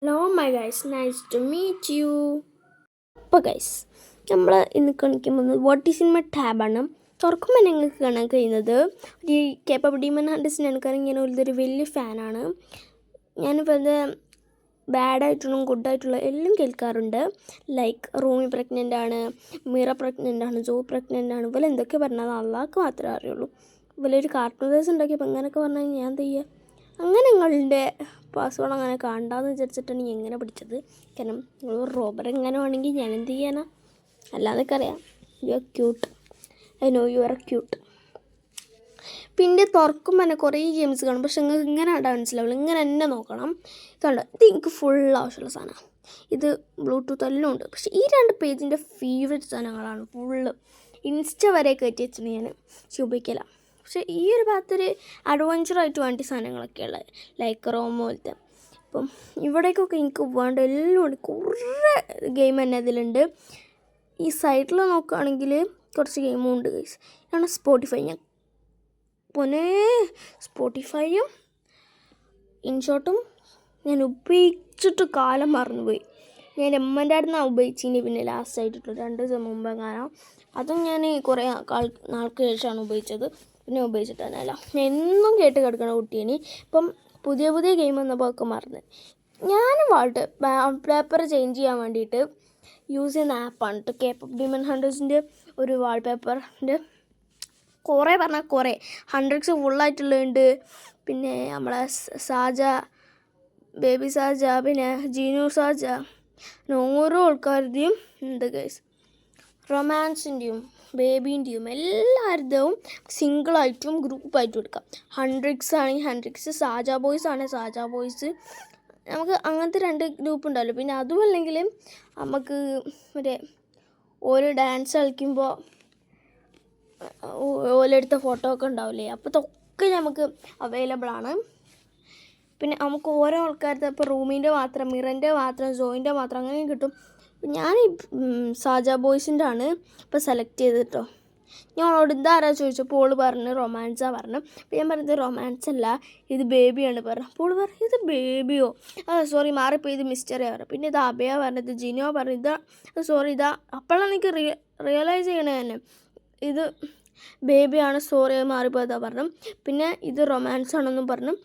Hello, my guys. Nice to meet you. അപ്പോൾ guys നമ്മൾ ഇന്ന് കാണിക്കാൻ പോകുന്നത് വാട്ട് ഈസ് ഇൻ മൈ ടാബാണ്. തുറക്കുമ്പോൾ ഞങ്ങൾക്ക് കാണാൻ കഴിയുന്നത് ഒരു കേപ്പബിൾ ഡീമൺ ഹണ്ടേഴ്സിനാണ്. കാരണം ഞാൻ ഒരു വലിയ ഫാനാണ്. ഞാനിപ്പോൾ ഇത് ബാഡായിട്ടുള്ള ഗുഡായിട്ടുള്ള എല്ലാം കേൾക്കാറുണ്ട്. ലൈക്ക് റൂമി പ്രഗ്നൻ്റ് ആണ്, മീറ പ്രഗ്നൻ്റ് ആണ്, ജോ പ്രഗ്നൻ്റ് ആണ്. ഇവരെ എന്തൊക്കെ പറഞ്ഞാൽ അള്ളാഹ്ക്ക് മാത്രമേ അറിയുള്ളൂ. ഇവരൊരു കാർട്ടൂൺ ഡേഴ്സ് ഉണ്ടാക്കിയപ്പോൾ അങ്ങനെയൊക്കെ പറഞ്ഞാൽ ഞാൻ എന്ത് ചെയ്യുക. അങ്ങനെ നിങ്ങളുടെ പാസ്വേഡ് അങ്ങനെ കാണണ്ടെന്ന് വിചാരിച്ചിട്ടാണ് ഞാൻ എങ്ങനെ പിടിച്ചത്. കാരണം നിങ്ങൾ റോബർ എങ്ങനെ വേണമെങ്കിൽ ഞാൻ എന്ത് ചെയ്യാനാ. അല്ലാതൊക്കെ അറിയാം. You are cute, I know you are cute. പിന്നെ തുറക്കുമ്പോൾ തന്നെ കുറേ ഗെയിംസ് കാണും. പക്ഷെ നിങ്ങൾക്ക് ഇങ്ങനെ ആണ്ടാ മനസ്സിലാവില്ല. ഇങ്ങനെ തന്നെ നോക്കണം. ഇതുണ്ട്, ഇത് എനിക്ക് ഫുൾ ആവശ്യമുള്ള സാധനമാണ്. ഇത് ബ്ലൂടൂത്ത് എല്ലാം ഉണ്ട്. പക്ഷേ ഈ രണ്ട് പേജിൻ്റെ ഫേവറേറ്റ് സാധനങ്ങളാണ്. ഫുള്ള് ഇൻസ്റ്റ വരെ കയറ്റി വെച്ചിട്ട് ഞാൻ ഉപയോഗിക്കില്ല. പക്ഷേ ഈ ഒരു ഭാഗത്തൊരു അഡ്വഞ്ചറായിട്ട് വേണ്ട സാധനങ്ങളൊക്കെ ഉള്ളത്, ലൈക്ക് റോം പോലത്തെ. അപ്പം ഇവിടേക്കൊക്കെ എനിക്ക് വേണ്ട എല്ലാം ഉണ്ട്. കുറേ ഗെയിം തന്നെ അതിലുണ്ട്. ഈ സൈഡിൽ നോക്കുകയാണെങ്കിൽ കുറച്ച് ഗെയിമും ഉണ്ട് ഗൈസ്. ഇതാണ് സ്പോട്ടിഫൈ. ഞാൻ പൊന്നെ സ്പോട്ടിഫൈയും ഇൻഷോട്ടും ഞാൻ ഉപയോഗിച്ചിട്ട് കാലം മറന്നുപോയി. ഞാൻ എമ്മൻ്റെ അടുത്ത് നിന്നാണ് ഉപയോഗിച്ചിന്. പിന്നെ ലാസ്റ്റ് ആയിട്ടുള്ള 2 ദിവസം മുമ്പ് കാണാം. അതും ഞാൻ കുറേ നാൾക്ക് ശേഷമാണ് ഉപയോഗിച്ചത്. പിന്നെ ഉപയോഗിച്ചിട്ടല്ല. ഞാൻ എന്നും കേട്ട് കിടക്കണ കുട്ടിയാണ്. ഇപ്പം പുതിയ പുതിയ ഗെയിം വന്നപ്പോൾ ഒക്കെ മറന്ന്. ഞാൻ വാൾപേപ്പർ ചേഞ്ച് ചെയ്യാൻ വേണ്ടിയിട്ട് യൂസ് ചെയ്യുന്ന ആപ്പാണ് കേട്ടോ കേപ്പബിൾ ഡീമൺ ഹണ്ടേഴ്സിൻ്റെ ഒരു വാൾപേപ്പറിൻ്റെ. കുറേ പറഞ്ഞാൽ കുറേ ഹൺഡ്രഡ്സ് ഫുള്ളായിട്ടുള്ളതുണ്ട്. പിന്നെ നമ്മളെ സാജ, ബേബി സാജ, പിന്നെ ജീനു സാജ, ഓരോ ആൾക്കാരുടെയും ഉണ്ട് ഗൈസ്. റൊമാൻസിൻ്റെയും ബേബീൻ്റെയും എല്ലാവരുടെയും സിംഗിളായിട്ടും ഗ്രൂപ്പായിട്ടും എടുക്കാം. ഹൺഡ്രഡ്സ് ആണെങ്കിൽ ഹൺഡ്രഡ്സ്, സാജ ബോയ്സ് ആണെങ്കിൽ സാജ ബോയ്സ്. നമുക്ക് അങ്ങനത്തെ 2 ഗ്രൂപ്പ് ഉണ്ടല്ലോ. പിന്നെ അതും അല്ലെങ്കിൽ നമുക്ക് മറ്റേ ഓരോ ഡാൻസ് കളിക്കുമ്പോൾ ഓലെടുത്ത ഫോട്ടോ ഒക്കെ ഉണ്ടാവില്ലേ, അപ്പോൾ ഇതൊക്കെ നമുക്ക് അവൈലബിൾ ആണ്. പിന്നെ നമുക്ക് ഓരോ ആൾക്കാരുടെ ഇപ്പോൾ റൂമിൻ്റെ മാത്രം, മിറൻ്റെ മാത്രം, ജോയിൻ്റെ മാത്രം അങ്ങനെയും കിട്ടും. ഞാൻ സാജ ബോയ്സിൻ്റെ ആണ് ഇപ്പോൾ സെലക്ട് ചെയ്തത് കേട്ടോ. ഞാൻ അവളോട് ഇതാരാ ചോദിച്ചപ്പോൾ ഓള് പറഞ്ഞു റൊമാൻസാണ് പറഞ്ഞു. അപ്പോൾ ഞാൻ പറഞ്ഞത് റൊമാൻസ് അല്ല, ഇത് ബേബിയാണ് പറഞ്ഞു. അപ്പോൾ ഓള് പറഞ്ഞു ഇത് ബേബിയോ, സോറി മാറിപ്പോയി, ഇത് മിസ്റ്ററിയാണ് പറഞ്ഞു. പിന്നെ ഇത് അഭയ പറഞ്ഞത്, ജിനോ പറഞ്ഞു ഇതാ, സോറി ഇതാ. അപ്പോഴാണ് എനിക്ക് റിയലൈസ് ചെയ്യണേ തന്നെ ഇത് ബേബിയാണ്, സോറി മാറിപ്പോയതാ പറഞ്ഞു. പിന്നെ ഇത് റൊമാൻസ് ആണെന്നും പറഞ്ഞു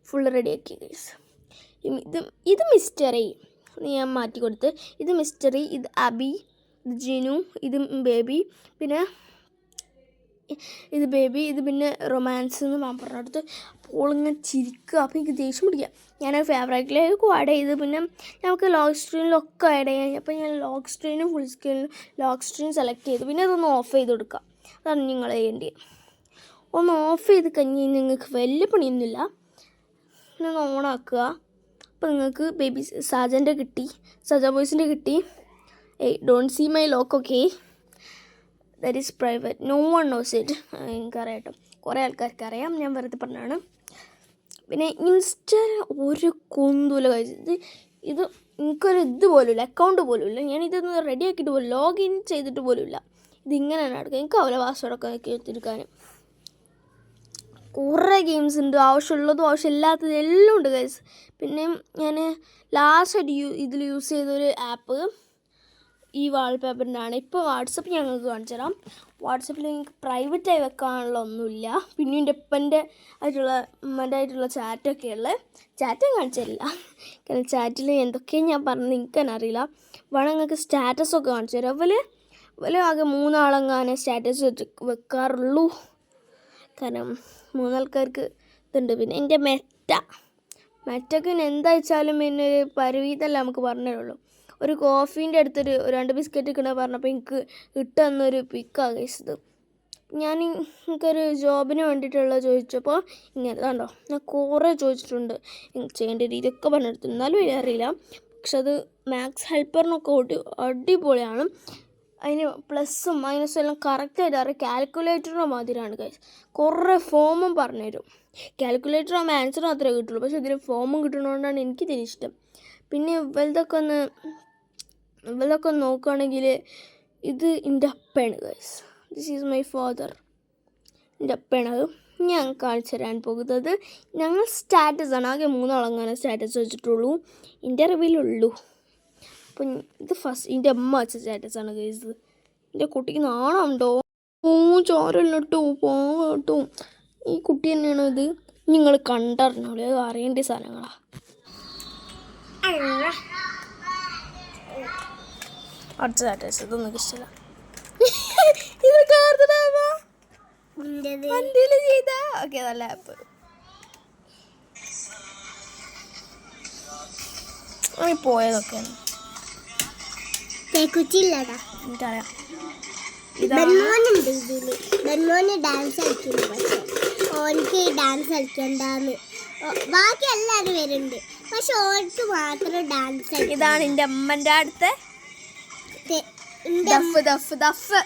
ഫുള്ള് റെഡിയാക്കി ഗൈസ്. ഇത് മിസ്റ്ററി ഞാൻ മാറ്റി കൊടുത്ത്. ഇത് മിസ്റ്ററി, ഇത് അബി, ഇത് ജിനു, ഇത് ബേബി, പിന്നെ ഇത് ബേബി, ഇത് പിന്നെ റൊമാൻസ് എന്ന് ഞാൻ പറഞ്ഞെടുത്ത്. അപ്പോൾ ഇങ്ങനെ ചിരിക്കുക. അപ്പോൾ എനിക്ക് ദേഷ്യം പിടിക്കുക. ഞാൻ ഫേവറേറ്റിലേക്ക് ആഡ് ചെയ്ത് പിന്നെ നമുക്ക് ലോക്ക് സ്ക്രീനിലൊക്കെ ആഡ് ചെയ്യാം. അപ്പോൾ ഞാൻ ലോക്ക് സ്ക്രീനും ഫുൾ സ്ക്രീനും ലോക്ക് സ്ക്രീൻ സെലക്ട് ചെയ്തു. പിന്നെ അതൊന്ന് ഓഫ് ചെയ്ത് കൊടുക്കുക. അതാണ് നിങ്ങൾ ചെയ്യേണ്ടത്. ഒന്ന് ഓഫ് ചെയ്ത് കഴിഞ്ഞ് നിങ്ങൾക്ക് വലിയ പണിയൊന്നുമില്ല. പിന്നെ ഒന്ന് ഓണാക്കുക. അപ്പോൾ നിങ്ങൾക്ക് ബേബി സാജൻ്റെ കിട്ടി, സാജ ബോയ്സിൻ്റെ കിട്ടി. Don't see my lock, okay, that is private, no one knows it. എനിക്കറിയാം കേട്ടോ, കുറേ ആൾക്കാർക്ക് അറിയാം, ഞാൻ വെറുതെ പറഞ്ഞതാണ്. പിന്നെ ഇൻസ്റ്റ ഒരു കുന്തൂല കഴിച്ചത്. ഇത് എനിക്കൊരു ഇത് പോലുമില്ല, അക്കൗണ്ട് പോലുമില്ല. ഞാനിതൊന്ന് റെഡിയാക്കിയിട്ട് പോലും ലോഗിൻ ചെയ്തിട്ട് പോലുമില്ല. ഇതിങ്ങനെ തന്നെ എടുക്കുക. എനിക്കാവില്ല പാസ്വേഡൊക്കെ ആക്കി എടുത്തിരിക്കാൻ. കുറേ ഗെയിംസ് ഉണ്ട്, ആവശ്യമുള്ളതും ആവശ്യമില്ലാത്തതും എല്ലാം ഉണ്ട് ഗൈസ്. പിന്നെ ഞാൻ ലാസ്റ്റായിട്ട് ഇതിൽ യൂസ് ചെയ്തൊരു ആപ്പ് ഈ വാൾപേപ്പറിൻ്റെ ആണ്. ഇപ്പോൾ വാട്സപ്പ് ഞങ്ങൾക്ക് കാണിച്ചു തരാം. വാട്സപ്പിൽ എനിക്ക് പ്രൈവറ്റായി വെക്കാനുള്ള ഒന്നുമില്ല. പിന്നെ എൻ്റെ ഉമ്മൻ്റെ ആയിട്ടുള്ള ചാറ്റൊക്കെ ഉള്ളത്. ചാറ്റ് ഞാൻ കാണിച്ചു തരില്ല, കാരണം ചാറ്റിൽ എന്തൊക്കെയാണ് ഞാൻ പറഞ്ഞത് എനിക്ക് തന്നെ അറിയില്ല. വേണം നിങ്ങൾക്ക് സ്റ്റാറ്റസൊക്കെ കാണിച്ചു തരാം. അതുപോലെ ആകെ 3 ആളെങ്ങാനെ സ്റ്റാറ്റസ് വെക്കാറുള്ളൂ. കാരണം 3 ആൾക്കാർക്ക് ഇതുണ്ട്. പിന്നെ എൻ്റെ മെറ്റൊക്കെ എന്താ വെച്ചാലും പിന്നെ ഒരു പരിവീതല്ല നമുക്ക് പറഞ്ഞു തരുള്ളൂ. ഒരു കോഫീൻ്റെ അടുത്തൊരു 2 ബിസ്ക്കറ്റ് കിട്ടണ പറഞ്ഞപ്പോൾ എനിക്ക് ഇട്ടുതന്നൊരു പിക്കാണ് കഴിച്ചത്. ഞാൻ എനിക്കൊരു ജോബിന് വേണ്ടിയിട്ടുള്ള ചോദിച്ചപ്പോൾ ഇങ്ങനെ കണ്ടോ, ഞാൻ കുറേ ചോദിച്ചിട്ടുണ്ട് ചെയ്യേണ്ട രീതിയൊക്കെ പറഞ്ഞെടുത്തു. എന്നാലും അറിയില്ല. പക്ഷെ അത് മാത്സ് ഹെൽപ്പറിനൊക്കെ അടിപൊളിയാണ്. അതിന് പ്ലസ്സും മൈനസും എല്ലാം കറക്റ്റായിട്ട് അറിയാം. കാൽക്കുലേറ്ററിൻ്റെ മാതിരിയാണ് ഗൈസ്. കുറേ ഫോമും പറഞ്ഞുതരും. കാൽക്കുലേറ്റർ ആകുമ്പോൾ ആൻസർ മാത്രമേ കിട്ടുള്ളൂ. പക്ഷേ ഇതിന് ഫോമും കിട്ടുന്നതുകൊണ്ടാണ് എനിക്കിതിനിഷ്ടം. പിന്നെ ഇവലതൊക്കെ ഒന്ന് നോക്കുകയാണെങ്കിൽ ഇത് എൻ്റെ അപ്പയാണ് guys. This is my father. എൻ്റെ അപ്പയാണ്. ഞാൻ കാണിച്ചു തരാൻ പോകുന്നത് ഞങ്ങൾ സ്റ്റാറ്റസാണ്. ആകെ 3 ആളങ്ങനെ സ്റ്റാറ്റസ് വെച്ചിട്ടുള്ളൂ, എൻ്റെ അറിവിലുള്ളൂ. അപ്പം ഇത് ഫസ്റ്റ് എൻ്റെ അമ്മ വെച്ച സ്റ്റാറ്റസാണ് ഗൈസ്. എൻ്റെ കുട്ടിക്ക് നാണമുണ്ടോ? ചോരല്ല കേട്ടോ, പോവും കേട്ടോ. ഈ കുട്ടി തന്നെയാണോ ഇത്? നിങ്ങൾ കണ്ടറിഞ്ഞോളൂ, അത് അറിയേണ്ട സാധനങ്ങളാണ്. അടുത്ത സ്റ്റാറ്റസ് ഇതൊന്നും ഇഷ്ടമല്ല. ഇത് നല്ല ആപ്പ്. പോയതൊക്കെയാണ് എനിക്കറിയാം. ഡാൻസ് കളിക്കുന്നു, പക്ഷെ ഓനക്ക് ഡാൻസ് കളിക്കണ്ടെന്ന് ബാക്കി എല്ലാവരും വരുന്നുണ്ട്, പക്ഷെ ഓനക്ക് മാത്രം ഡാൻസ്. ഇതാണ് എൻ്റെ അമ്മൻ്റെ അടുത്ത് ദഫ് ദഫ് ദഫ്.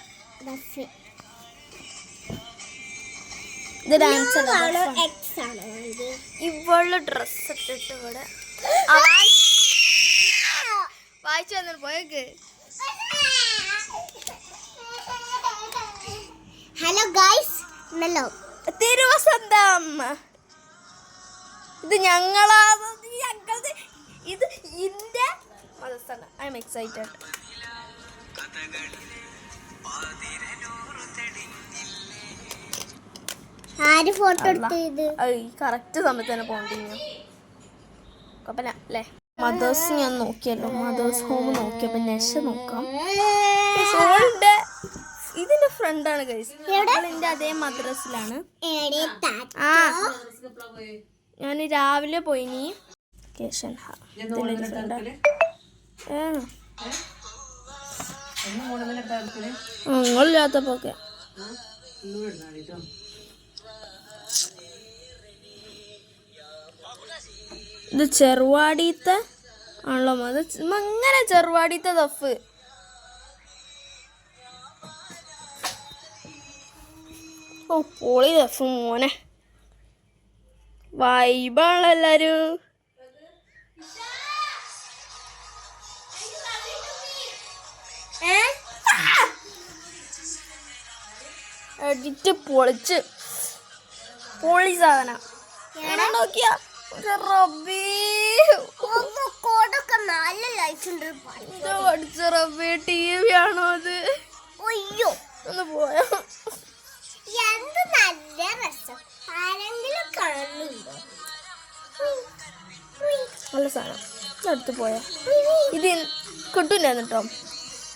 ഇത് ഡാൻസ് ഇവള് ഡ്രസ് ഇട്ടിട്ട് ഇവിടെ വായിച്ചു വന്നിട്ട് പോയേക്ക്. Hello guys, hello. തിരുവസന്തം. ഇത് ഞങ്ങളാ, ഇത് ഇന്റെ മതസ്ഥാണ്. I am excited. ആര് ഫോട്ടോ എടുത്തത്? കറക്റ്റ് സമയത്ത് തന്നെ പോണ്ടിഞ്ഞു കുഴപ്പമില്ല അല്ലേ. മദേഴ്സ് ഞാൻ നോക്കിയല്ലോ, മദേഴ്സ് ഹോം നോക്കിയപ്പോൾ നെഷ നോക്കാം. ഇതിന്റെ ഫ്രണ്ടാണ് ഗൈസ്, എൻ്റെ അതേ മദ്രസിലാണ്. ഞാൻ രാവിലെ പോയിനി. നിങ്ങളില്ലാത്തപ്പോക്കെ ഇത് ചെറുവാടിത്തെ ആണല്ലോ, അത് അങ്ങനെ ചെറുവാടിത്തെ ദഫ്. ഓ പൊളി ദഫ് മോനെ, വൈബാണല്ലോ എല്ലാരും. എഡിറ്റ് പൊളിച്ച് പൊളി സാധനം നോക്കിയാ TV ആണോ അത്? അയ്യോ ഒന്ന് പോയോ? എന്ത് നല്ല രസം, ആരെങ്കിലും കാണുന്നുണ്ടോ? നല്ല സാധനം അടുത്ത് പോയാ. ഇത് കിട്ടൂല കേട്ടോ,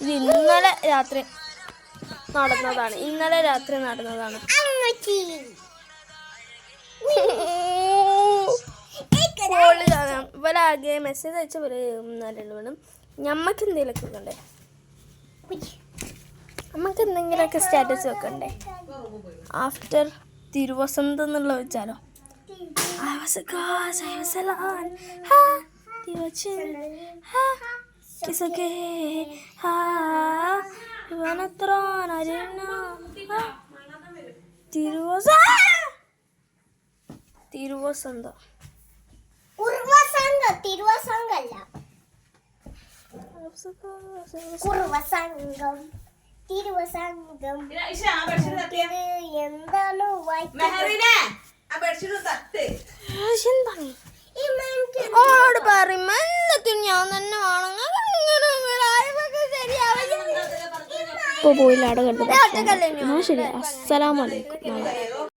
ഇത് ഇന്നലെ രാത്രി നടന്നതാണ്. ഇവരാകെ മെസ്സേജ് അയച്ച പോലെ വേണം. ഞമ്മക്ക് എന്തെങ്കിലുമൊക്കെ വെക്കണ്ടേ, നമുക്ക് എന്തെങ്കിലുമൊക്കെ സ്റ്റാറ്റസ് വെക്കണ്ടേ. ആഫ്റ്റർ തിരുവസന്തം എന്നുള്ള വെച്ചാലോ. തിരുവസന്തം എന്താണ് ഓളോട് പറയും എല്ലാത്തിനും ഞാൻ തന്നെ വേണം. ഇപ്പൊ പോയില്ല, അവിടെ കണ്ടു. ശരി, അസ്സലാമലൈക്കും.